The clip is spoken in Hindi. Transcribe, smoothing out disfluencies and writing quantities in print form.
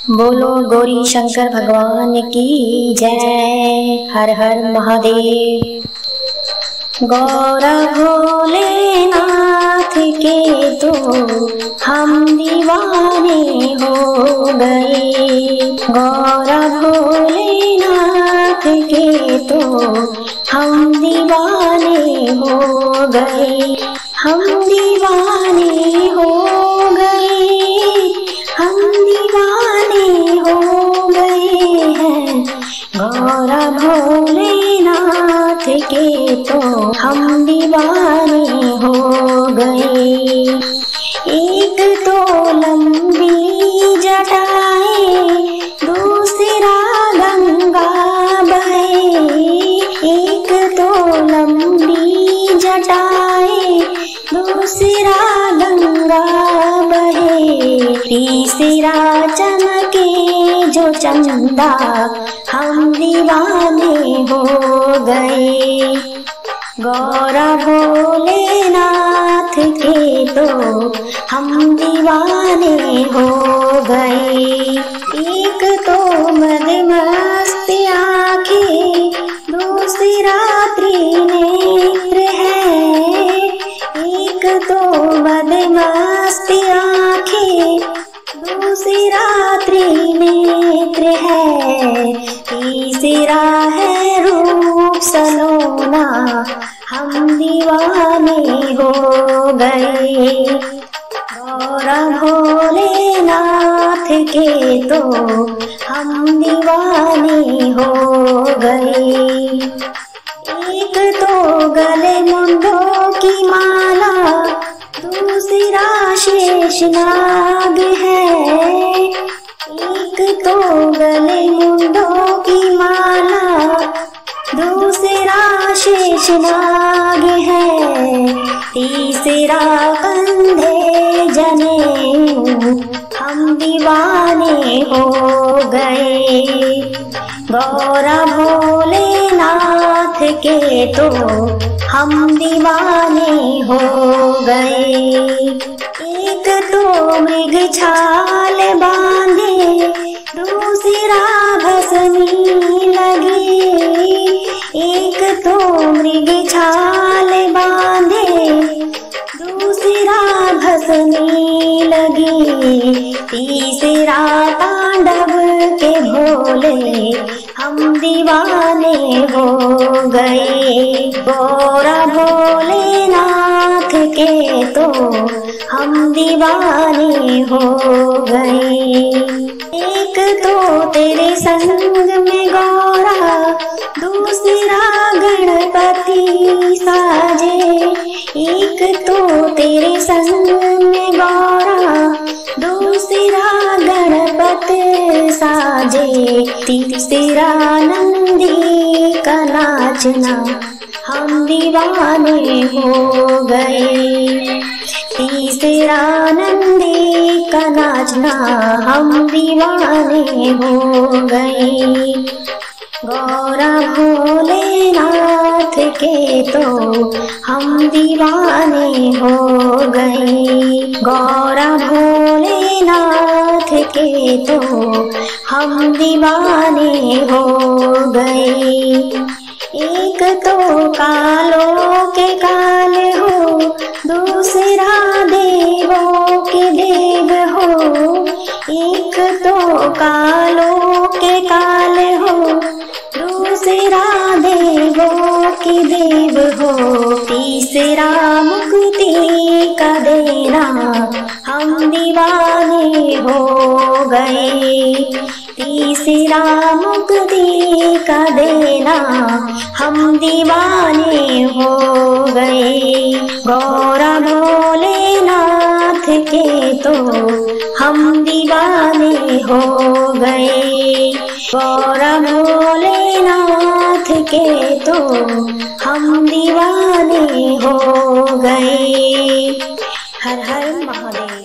बोलो गौरी शंकर भगवान की जय। हर हर महादेव। गौरा भोलेनाथ के तो हम दीवाने हो गए। गौरा भोलेनाथ के तो हम दीवाने हो गए। हम दीवाने हो गए। हम दीवाने हो गए हैं। गौरा भोलेनाथ के तो हम दीवाने हो गए। एक तो लंबी जटाएं दूसरा गंगा बहे। एक तो लंबी जटाएं दूसरा गंगा बहे। तीसरा चमके जो चंदा हम दीवाने हो गए। गौरा भोलेनाथ के तो हम दीवाने हो गए। एक तो मदमस्त आँखें दूसरा त्रिनेत्र है। एक तो मदमस्त आँखें दूसरा त्रिनेत्र है। तीसरा है रूप सलोना हम दीवाने हो गए। गौरा भोलेनाथ के तो हम दीवाने हो गए। एक तो गले मुंडों की माला दूसरा शेषनाग है। एक तो गले मुंडों की माला दूसरा शेषनाग है। तीसरा कंधे जनेऊ हम दीवाने हो गए। गौरा भोलेनाथ के तो हम दीवाने हो गए। एक तो मृग छाल बांधे दूसरा भस्मी लगे। एक तो मृग छाल बांधे दूसरा भस्मी लगे। तीसरा तांडव के भोले हम दीवाने हो गए। गौरा भोलेनाथ के तो हम दीवाने हो गए। एक तो तेरे संग में गौरा दूसरा गणपति साजे। एक तो तेरे संग में गौरा दूसरा गणपति साजे। तीसरा नंदी का नाचना हम दीवाने हो गए। तीसरा नंदी का नाचना हम दीवाने हो गए। गौरा भोलेनाथ के तो हम दीवाने हो गए। गौरा भोलेनाथ के तो हम दीवाने हो गए। एक तो कालों के काल हो दूसरा देवों के देव हो। एक तो कालों के काल हो दूसरा देवों के देव हो। तीसरा मुक्ति का देना हम दीवाने हो गए। तीसरा मुक्ति का देना हम दीवाने हो गए। गौरा भोलेनाथ के तो हम दीवाने हो गए। गौरा भोलेनाथ के तो हम दीवाने हो गए। हर हर महादेव।